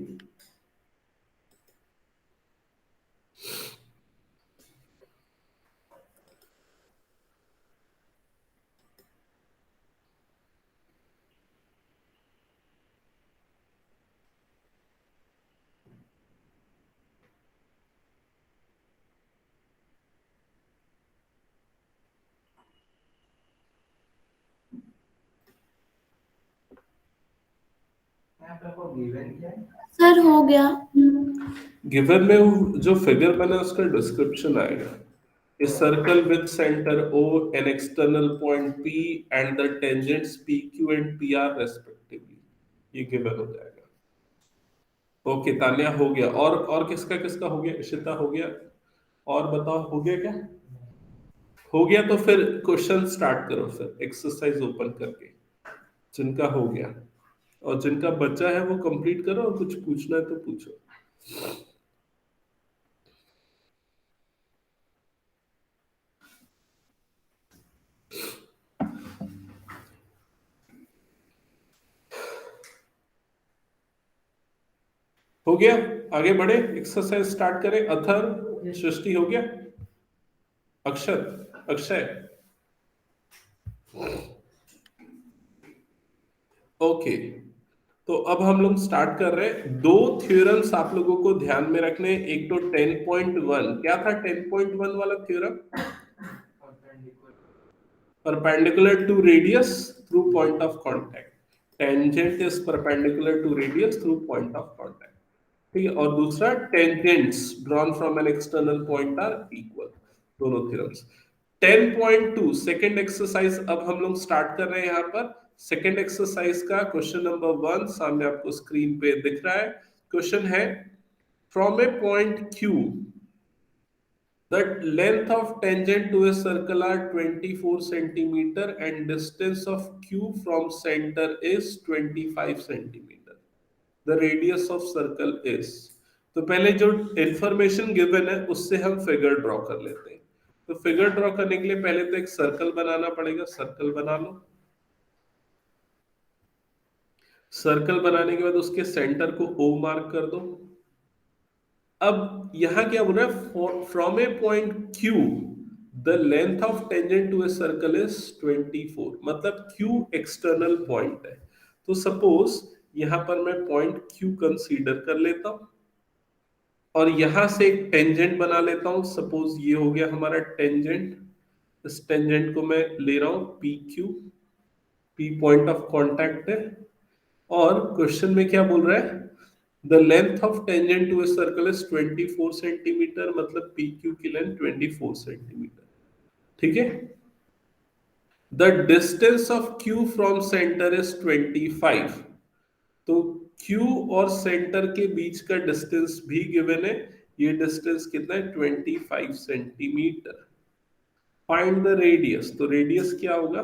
Speaker 2: यहाँ पे आपको गिवन क्या है?
Speaker 3: सर हो गया।
Speaker 1: गिवन में जो फिगर बना उसका डिस्क्रिप्शन आएगा। A circle with center O, an external point P and the tangents PQ and PR respectively, ये गिवन हो जाएगा। ओके तान्या हो गया, और किसका किसका हो गया, इशिता हो गया, और बताओ हो गया क्या? हो गया तो फिर क्वेश्चन स्टार्ट करो, फिर एक्सरसाइज ओपन करके, जिनका हो गया, और जिनका बचा है वो कंप्लीट करो, और कुछ पूछना है तो पूछो। हो गया, आगे बढ़े, एक्सरसाइज स्टार्ट करें। अथर, सृष्टि हो गया, अक्षत, अक्षय, ओके। तो अब हम लोग स्टार्ट कर रहे हैं। दो थ्योरम्स आप लोगों को ध्यान में रखने, एक तो 10.1, क्या था 10.1 वाला theorem? Perpendicular to radius through point of contact, tangent is perpendicular to radius through point of contact, ठीक है। और दूसरा tangents drawn from an external point are equal, दोनों थ्योरम्स। 10.2 सेकंड एक्सरसाइज अब हम लोग स्टार्ट कर रहे हैं। यहाँ पर सेकंड एक्सरसाइज का क्वेश्चन नंबर 1 सामने आपको स्क्रीन पे दिख रहा है। क्वेश्चन है, from a point Q the length of tangent to a circle are 24 centimeter and distance of Q from center is 25 centimeter. The radius of circle is, तो पहले जो इंफॉर्मेशन गिवन है उससे हम फिगर ड्रॉ कर लेते हैं। तो फिगर ड्रॉ करने के लिए पहले तो एक सर्कल बनाना पड़ेगा, सर्कल बना लो। सर्कल बनाने के बाद उसके सेंटर को O मार्क कर दो। अब यहां क्या बोल रहा है, from a point Q the length of tangent to a circle is 24, मतलब Q एक्सटर्नल पॉइंट है। तो सपोज यहां पर मैं पॉइंट Q कंसीडर कर लेता हूं, और यहां से एक टेंजेंट बना लेता हूं। सपोज ये हो गया हमारा टेंजेंट, इस टेंजेंट को मैं ले रहा हूं PQ, P point of contact है। और क्वेश्चन में क्या बोल रहा है, the length of tangent to a circle is 24 centimetre, मतलब पी क्यू की लेंथ 24 सेंटीमीटर, ठीक है। The distance of Q from centre is 25, तो क्यू और सेंटर के बीच का डिस्टेंस भी गिवन है, ये डिस्टेंस कितना है 25 सेंटीमीटर। फाइंड द रेडियस, तो रेडियस क्या होगा,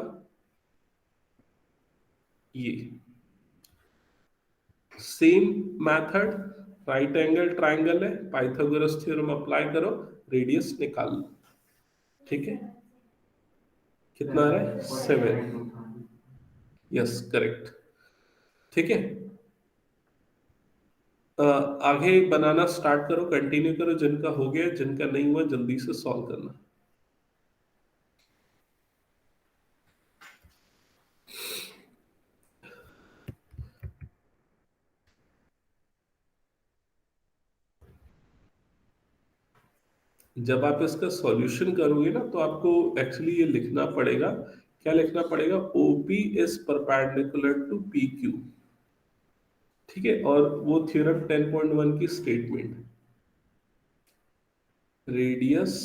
Speaker 1: ये same method, right angle triangle है, पाइथागोरस थ्योरम अप्लाई करो, रेडियस निकाल लो, ठीक है। कितना आ रहा है 7, यस करेक्ट, ठीक है। आगे बनाना स्टार्ट करो, कंटिन्यू करो, जिनका हो गया, जिनका नहीं हुआ जल्दी से सॉल्व करना। जब आप इसका सॉल्यूशन करोगे ना, तो आपको एक्चुअली ये लिखना पड़ेगा, क्या लिखना पड़ेगा, OP is perpendicular to PQ, ठीक है। और वो थ्योरम 10.1 की statement, radius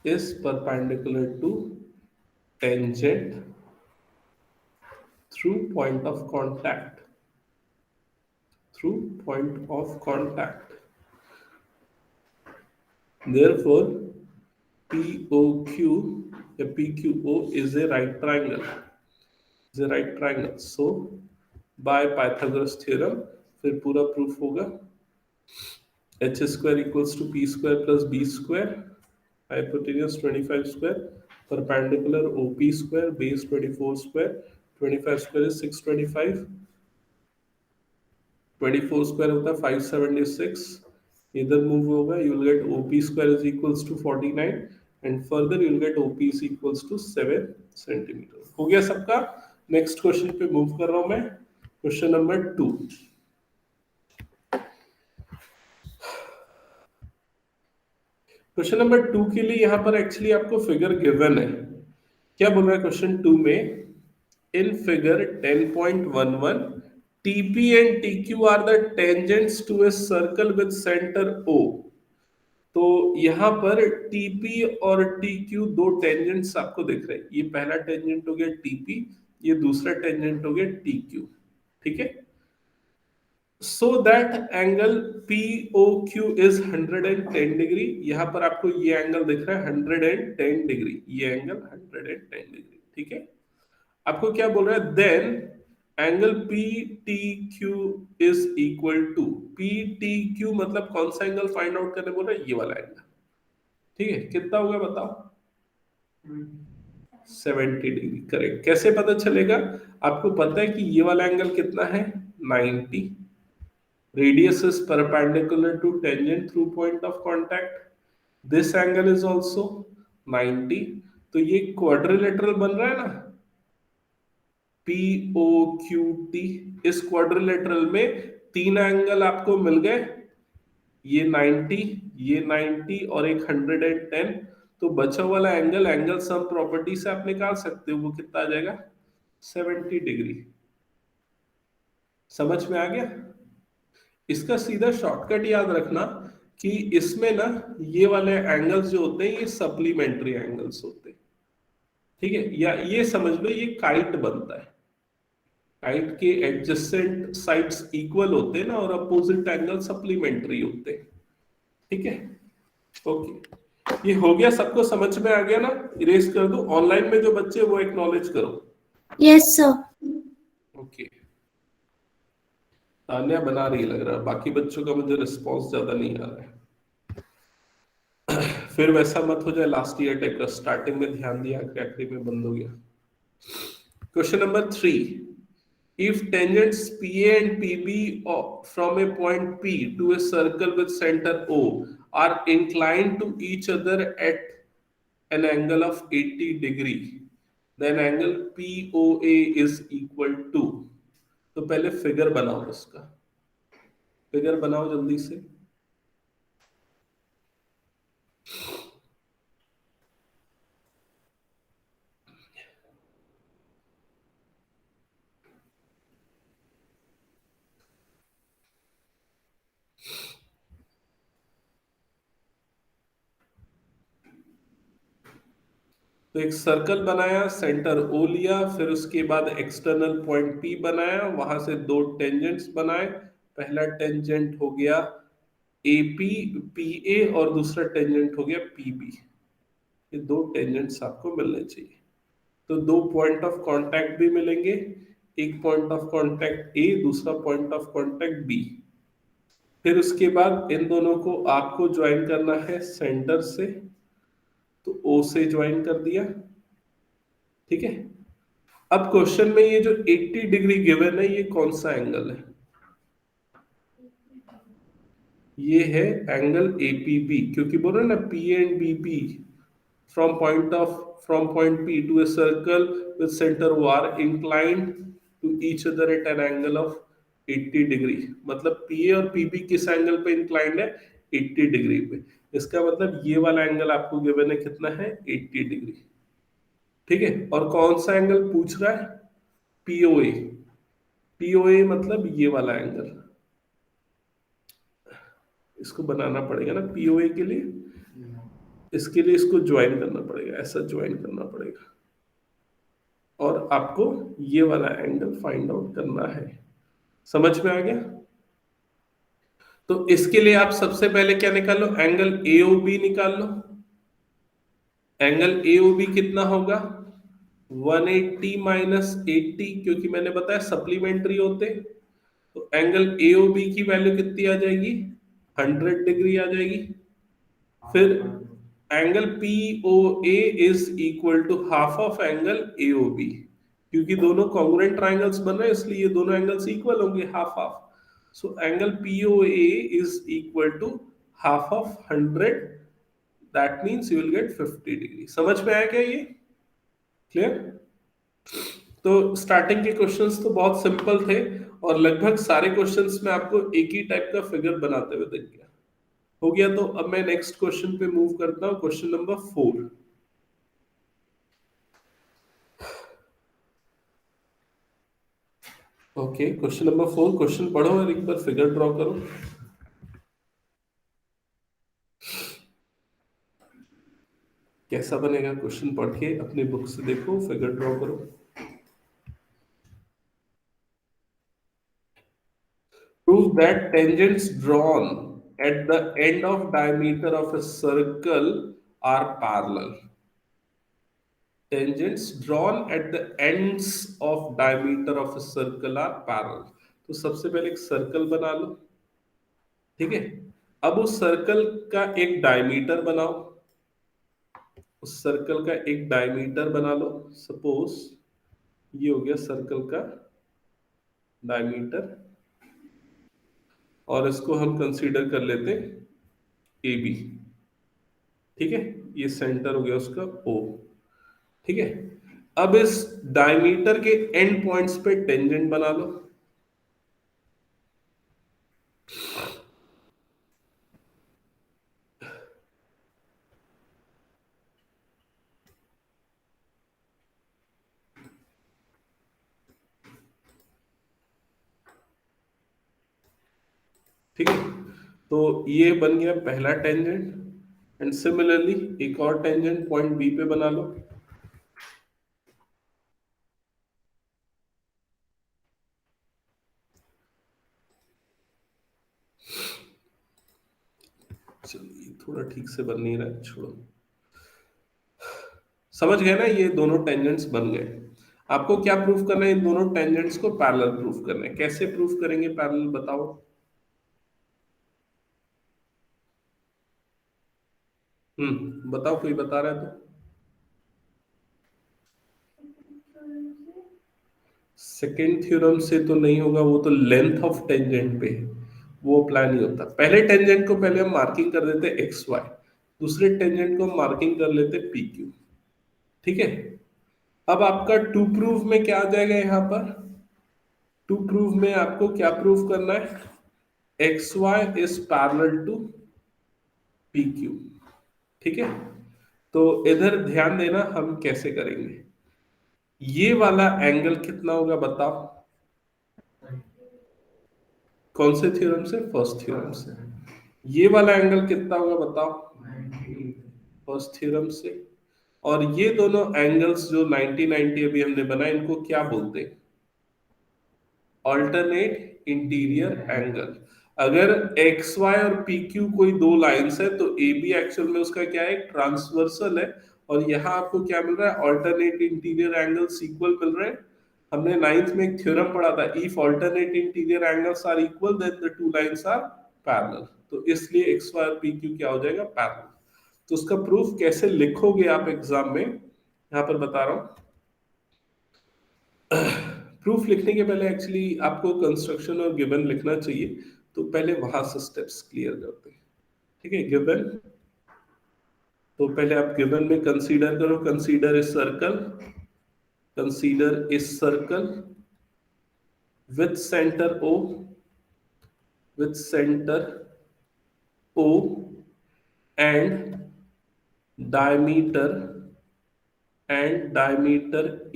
Speaker 1: is perpendicular to tangent through point of contact, through point of contact, therefore POQ या PQO is a right triangle, is a right triangle, so by Pythagoras theorem फिर पूरा proof होगा, h square equals to p square plus b square, hypotenuse 25 square, perpendicular OP square, base 24 square, 25 square is 625, 24 square होता है 576, इधर move होगा, you will get OP square is equals to 49 and further you will get OP is equals to 7 centimetre. हो गया सबका। Next question पे move कर रहा हूं मैं, क्वेश्चन नंबर 2। क्वेश्चन नंबर 2 के लिए यहां पर एक्चुअली आपको फिगर गिवन है, क्या बोल रहा है क्वेश्चन 2 में, in figure 10.11 TP and TQ are the tangents to a circle with center O, तो यहां पर TP और TQ दो टेंजेंट्स आपको दिख रहे हैं, ये पहला टेंजेंट हो गया TP, ये दूसरा टेंजेंट हो गया TQ, ठीक है। so that angle POQ is 110 degree, यहां पर आपको ये एंगल दिख रहा है 110 डिग्री, ये एंगल 110 डिग्री, ठीक है। आपको क्या बोल रहा है, then angle PTQ is equal to, PTQ मतलब कौन सा एंगल फाइंड आउट करने बोल रहा है, ये वाला एंगल, ठीक है। कितना होगा बताओ, 70 डिग्री, करेक्ट। कैसे पता चलेगा, आपको पता है कि ये वाला एंगल कितना है 90, radius is perpendicular to tangent through point of contact, this angle is also 90, तो ये क्वाड्रिलेटरल बन रहा है ना, POQT, इस क्वाड्रिलेटरल में तीन एंगल आपको मिल गए, ये 90, ये 90 और एक 110, तो बचा वाला एंगल, एंगल सम प्रॉपर्टी से आप निकाल सकते हो, वो कितना आ जाएगा 70 डिग्री। समझ में आ गया। इसका सीधा शॉर्टकट याद रखना कि इसमें ना ये वाले एंगल्स जो होते हैं ये सप्लीमेंट्री एंगल्स होते हैं, ठीक है। या ये समझ लो ये काइट बनता है, काइट के एडजेसेंट साइड्स इक्वल होते हैं ना, और अपोजिट एंगल सप्लीमेंट्री होते हैं, ठीक है। ओके, ये हो गया, सबको समझ में आ गया ना, इरेज कर दो। ऑनलाइन में जो बच्चे वो एक्नॉलेज करो,
Speaker 3: यस सर।
Speaker 1: ओके। तान्या बना रही लग रहा है, बाकी बच्चों का मुझे रिस्पॉन्स ज्यादा नहीं आ रहा है। फिर वैसा मत हो जाए लास्ट ईयर टाइप का, स्टार्टिंग में ध्यान दिया, आखिरी में बंद हो गया। Question number 3, if tangents PA and PB from a point P to a circle with center O are inclined to each other at an angle of 80 degree, then angle POA is equal to, तो पहले figure बनाओ, इसका figure बनाओ जल्दी से। तो एक circle बनाया, सेंटर ओ लिया, फिर उसके बाद एक्सटर्नल पॉइंट पी बनाया, वहां से दो टेंजेंट्स बनाए। पहला टेंजेंट हो गया एपी पी ए और दूसरा टेंजेंट हो गया पीबी। ये दो टेंजेंट्स आपको मिलने चाहिए। तो दो पॉइंट ऑफ कांटेक्ट भी मिलेंगे, एक पॉइंट ऑफ कांटेक्ट ए, दूसरा पॉइंट ऑफ कांटेक्ट बी। फिर उसके बाद इन दोनों को आपको ज्वाइन करना है सेंटर से, तो ओ से ज्वाइन कर दिया। ठीक है। अब क्वेश्चन में ये जो 80 डिग्री गिवन है, ये कौन सा एंगल है? ये है एंगल एपीबी, क्योंकि बोल रहे ना P and BP from point P to a circle with center O are inclined to each other at an angle of 80 degree. मतलब PA और PB किस एंगल पे इंक्लाइंड है? 80 डिग्री पे। इसका मतलब ये वाला एंगल आपको गिवन है कितना है? 80 डिग्री। ठीक है। और कौन सा एंगल पूछ रहा है? POA। POA मतलब ये वाला एंगल। इसको बनाना पड़ेगा ना POA के लिए, इसके लिए इसको ज्वाइन करना पड़ेगा, ऐसा ज्वाइन करना पड़ेगा, और आपको ये वाला एंगल फाइंड आउट करना है। समझ में आ गया? तो इसके लिए आप सबसे पहले क्या निकालो? एंगल AOB निकाल लो। एंगल AOB कितना होगा? 180 माइनस 80, क्योंकि मैंने बताया सप्लीमेंट्री होते। तो एंगल AOB की वैल्यू कितनी आ जाएगी? 100 डिग्री आ जाएगी। फिर angle POA is equal to half of angle AOB, क्योंकि दोनों कॉन्ग्रुएंट ट्रायंगल्स बन रहे हैं, इसलिए ये दोनों एंगल्स इक्वल होंगे, half half. So angle POA is equal to half of 100, that means you will get 50 degree. समझ में आया क्या ये? क्लियर? तो स्टार्टिंग के क्वेश्चंस तो बहुत सिंपल थे, और लगभग सारे क्वेश्चंस में आपको एक ही टाइप का फिगर बनाते हुए दिख गया। हो गया। तो अब मैं नेक्स्ट क्वेश्चन पे मूव करता हूं, question number 4। Okay, question number 4। Question पढ़ो और एक बार फिगर ड्रॉ करो। कैसा बनेगा क्वेश्चन पढ़ के? अपनी बुक से देखो, फिगर ड्रॉ करो। Prove that tangents drawn at the end of diameter of a circle are parallel. Tangents drawn at the ends of diameter of a circle are parallel. तो सबसे पहले एक सर्कल बना लो। ठीक है। अब उस सर्कल का एक डायमीटर बनाओ। उस सर्कल का एक डायमीटर बना लो। सपोज ये हो गया सर्कल का डायमीटर, और इसको हम कंसीडर कर लेते ए बी। ठीक है। ये सेंटर हो गया उसका ओ। ठीक है। अब इस डायमीटर के एंड पॉइंट्स पे टेंजेंट बना लो। ठीक है। तो ये बन गया पहला टेंजेंट, एंड सिमिलरली एक और टेंजेंट पॉइंट बी पे बना लो। चलिए, थोड़ा ठीक से बन नहीं रहा है, छोड़ो। समझ गए ना? ये दोनों टेंजेंट्स बन गए। आपको क्या प्रूफ करना है? इन दोनों टेंजेंट्स को पैरेलल प्रूफ करना है। कैसे प्रूफ करेंगे पैरेलल, बताओ? बताओ, कोई बता रहा है तो। सेकेंड थ्योरम से तो नहीं होगा, वो तो लेंथ ऑफ टेंजेंट पे है, वो अप्लाई नहीं होता। पहले टेंजेंट को पहले हम मार्किंग कर देते एक्स वाई, दूसरे टेंजेंट को मार्किंग कर लेते पी क्यू। ठीक है। अब आपका टू प्रूव में क्या आ जाएगा? यहाँ पर टू प्रूव में आपको क्या प्रूव करना है? X Y is parallel to P Q. ठीक है। तो इधर ध्यान देना, हम कैसे करेंगे। ये वाला एंगल कितना होगा बताओ? कौन से थ्योरम से? फर्स्ट थ्योरम से। ये वाला एंगल कितना होगा बताओ? फर्स्ट थ्योरम से। और ये दोनों एंगल्स जो 90 90 अभी हमने बनाए इनको क्या बोलते हैं? Alternate interior angle. अगर एक्स वाई और पी क्यू कोई दो लाइंस है तो ए बी एक्चुअल में उसका क्या है? ट्रांसवर्सल है। और यहाँ आपको क्या मिल रहा है? ऑल्टरनेट इंटीरियर एंगल्स इक्वल मिल रहे हैं। हमने नाइन्थ में एक थ्योरम पढ़ा था, if alternate interior angles are equal then the two lines are parallel. तो इसलिए एक्स वाई और पी क्यू क्या हो जाएगा? पैरेलल। तो उसका प्रूफ कैसे लिखोगे आप एग्जाम में, यहाँ पर बता रहा हूं। प्रूफ लिखने के पहले एक्चुअली आपको कंस्ट्रक्शन और गिवन लिखना चाहिए, तो पहले वहां से स्टेप्स क्लियर करते हैं। ठीक है, गिवन। तो पहले आप गिवन में कंसीडर करो, consider is circle, consider is circle with centre O, with centre O and diameter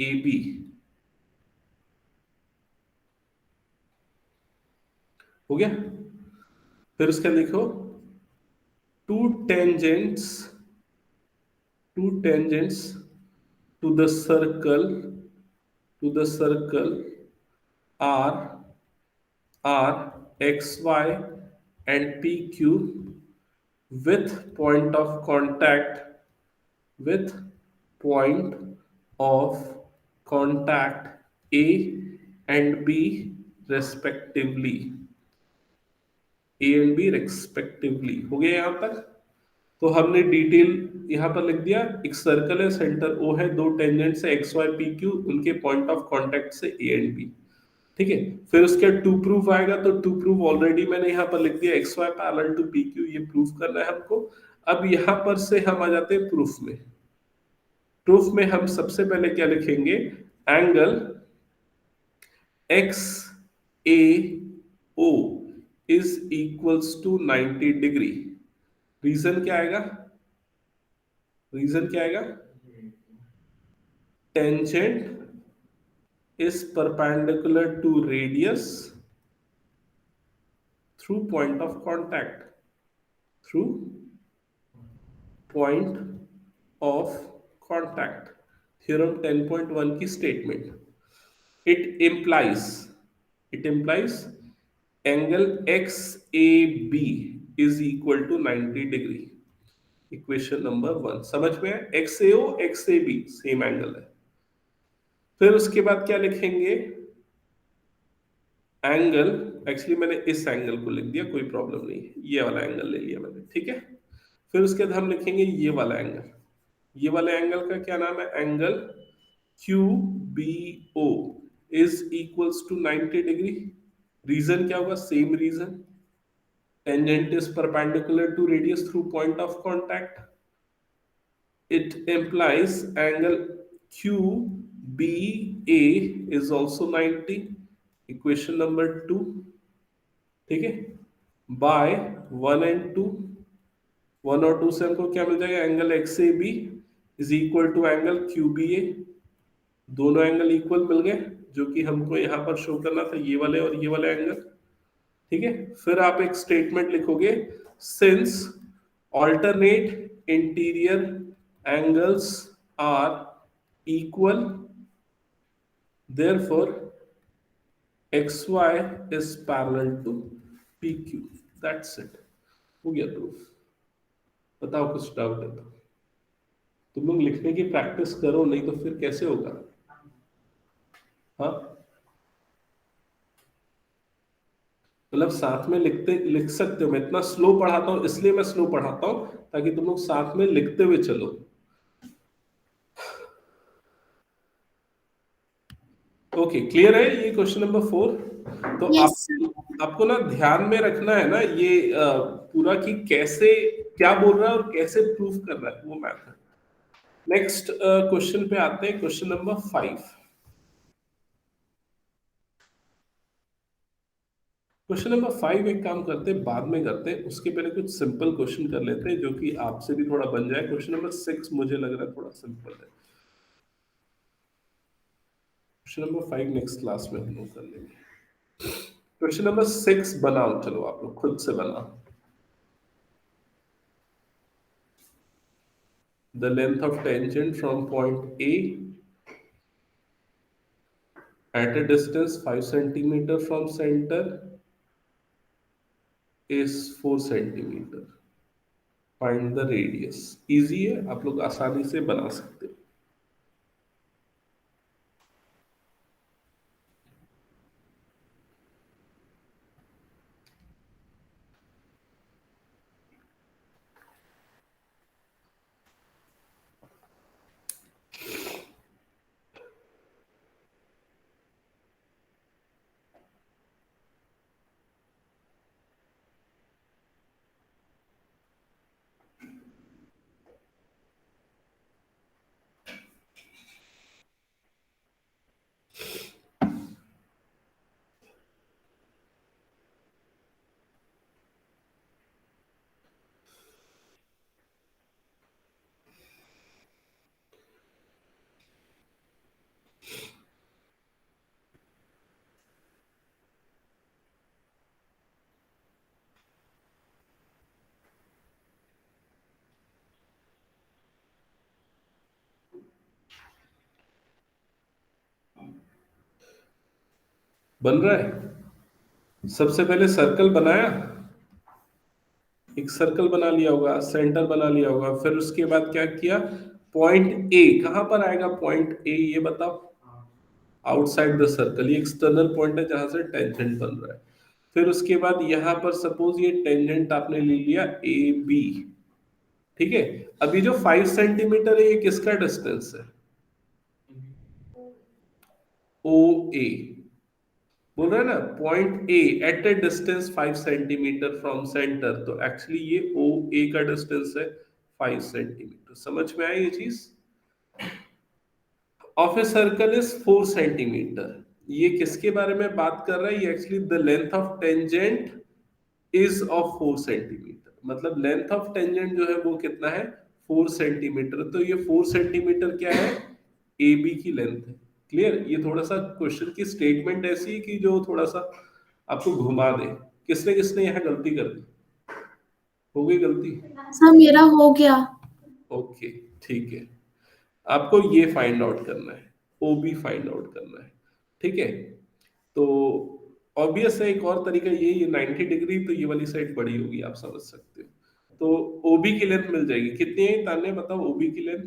Speaker 1: AB। हो गया? फिर उसका लिखो two tangents to the circle are xy and pq with point of contact A and B respectively। हो गया यहां तक? तो हमने डिटेल यहां पर लिख दिया। एक सर्कल है, सेंटर O है, दो टेंजेंट्स है एक्स वाई पी क्यू, उनके पॉइंट ऑफ कांटेक्ट से A एंड B। ठीक है, फिर उसके टू प्रूफ आएगा, तो टू प्रूफ ऑलरेडी मैंने यहाँ पर लिख दिया, X Y parallel to P Q, ये प्रूफ करना है हमको। अब यहाँ पर से हम आ जाते हैं प्रूफ में। प्रूफ में हम सबसे पहले क्या लिखेंगे? Angle X A O is equals to 90 degree. Reason क्या आएगा? Tangent is perpendicular to radius through point of contact, theorem 10.1 की statement। it implies angle XAB is equal to 90 degree। Equation number 1 समझ में है? XAO XAB सेम एंगल है। फिर उसके बाद क्या लिखेंगे? एंगल, एक्चुअली मैंने इस एंगल को लिख दिया, कोई प्रॉब्लम नहीं है, ये वाला एंगल ले लिया मैंने। ठीक है, फिर उसके बाद हम लिखेंगे ये वाला एंगल। ये वाले एंगल का क्या नाम है? Angle QBO is equals to 90 degree. Reason क्या होगा? Same reason, tangent is perpendicular to radius through point of contact. It implies angle QBA is also 90। Equation number 2। ठीक है, बाय 1 and 2, 1 और 2 से हमको क्या मिल जाएगा? Angle XAB is equal to angle QBA। दोनों एंगल इक्वल मिल गए, जो कि हमको यहाँ पर शो करना था, ये वाले और ये वाले एंगल। ठीक है, फिर आप एक स्टेटमेंट लिखोगे, since alternate interior angles are equal, therefore xy is parallel to pq। that's it, हो गया प्रूफ। बताओ कुछ डाउट है तो? तुम लोग लिखने की प्रैक्टिस करो, नहीं तो फिर कैसे होगा? हाँ, मतलब साथ में लिख सकते हो। मैं इतना स्लो पढ़ाता हूँ, इसलिए मैं स्लो पढ़ाता हूँ ताकि तुम लोग साथ में लिखते हुए चलो। ओके, क्लियर है ये क्वेश्चन नंबर 4? तो
Speaker 3: Yes,
Speaker 1: आपको ना ध्यान में रखना है ना ये पूरा, कि कैसे क्या बोल रहा है और कैसे प्रूफ कर रहा है, वो मैटर। नेक्स्ट क्वेश्चन पे आते हैं, क्वेश्चन नंबर 5। क्वेश्चन नंबर 5 एक काम करते हैं, बाद में करते हैं, उसके पहले कुछ सिंपल क्वेश्चन कर लेते हैं जो कि आपसे भी थोड़ा बन जाए। क्वेश्चन नंबर 6 मुझे लग रहा है थोड़ा सिंपल है। क्वेश्चन नंबर 5 नेक्स्ट क्लास में हम लोग कर लेंगे। क्वेश्चन नंबर 6 बनाओ, चलो आप लोग खुद से बनाओ। the length of tangent from point A at a distance 5 centimeter from center is 4 centimeter. Find the radius. Easy है, आप लोग आसानी से बना सकते हो. बन रहा है. सबसे पहले सर्कल बनाया, एक सर्कल बना लिया होगा, सेंटर बना लिया होगा, फिर उसके बाद क्या किया, पॉइंट ए कहां पर आएगा, पॉइंट ए ये बताओ, आउटसाइड द सर्कल, ये एक्सटर्नल पॉइंट है जहां से टेंजेंट बन रहा है. फिर उसके बाद यहां पर सपोज ये टेंजेंट आपने ले लिया ए बी, ठीक है. अभी जो 5 सेंटीमीटर है ये किसका डिस्टेंस है, ओ ए, बोल रहा है ना, point A at a distance 5 centimetre from centre, तो एक्चुअली ये ओ ए का डिस्टेंस है 5 सेंटीमीटर. समझ में आई ये चीज. Of a circle is 4 centimetre. ये किसके बारे में बात कर रहा है, ये actually the length of tangent is of 4 centimetre. मतलब लेंथ ऑफ टेंजेंट जो है वो कितना है, 4 सेंटीमीटर. तो ये 4 सेंटीमीटर क्या है, ए बी की लेंथ है. क्लियर. ये थोड़ा सा क्वेश्चन की स्टेटमेंट ऐसी है कि जो थोड़ा सा आपको घुमा दे. किसने किसने यहाँ गलती कर दी, हो गई गलती.
Speaker 3: सर मेरा हो गया.
Speaker 1: ओके ठीक है. आपको ये फाइंड आउट करना है, ओ बी फाइंड आउट करना है, ठीक है. तो ऑब्वियस है, एक और तरीका ये 90 डिग्री, तो ये वाली साइड बड़ी होगी, आप समझ सकते हो. तो ओबी की लेंथ मिल जाएगी. कितनी है तान्या, बताओ ओबी की length.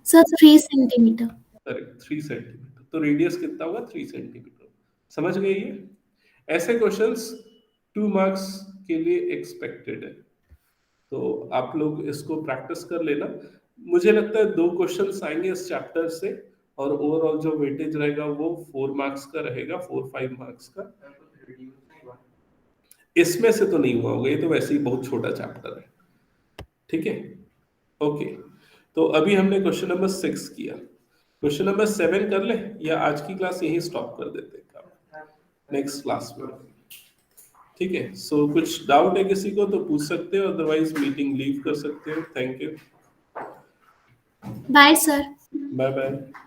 Speaker 3: Sir 3 centimetre.
Speaker 1: Correct, 3 centimetre. तो रेडियस कितना होगा, 3 सेंटीमीटर. समझ गए. ये ऐसे क्वेश्चंस 2 मार्क्स के लिए एक्सपेक्टेड है, तो आप लोग इसको प्रैक्टिस कर लेना. मुझे लगता है 2 क्वेश्चंस आएंगे इस चैप्टर से, और ओवरऑल जो वेटेज रहेगा वो 4 मार्क्स का रहेगा, 4-5 मार्क्स का. इसमें से तो नहीं हुआ होगा, ये तो वैसे ही बहुत छोटा चैप्टर है, ठीक है. ओके, तो अभी हमने क्वेश्चन नंबर 6 किया. क्वेश्चन नंबर 7 कर ले, या आज की क्लास यही स्टॉप कर देते हैं, नेक्स्ट क्लास में, ठीक है. सो कुछ डाउट है किसी को तो पूछ सकते हो, अदरवाइज मीटिंग लीव कर सकते हो. Thank you,
Speaker 3: bye sir.
Speaker 1: Bye bye.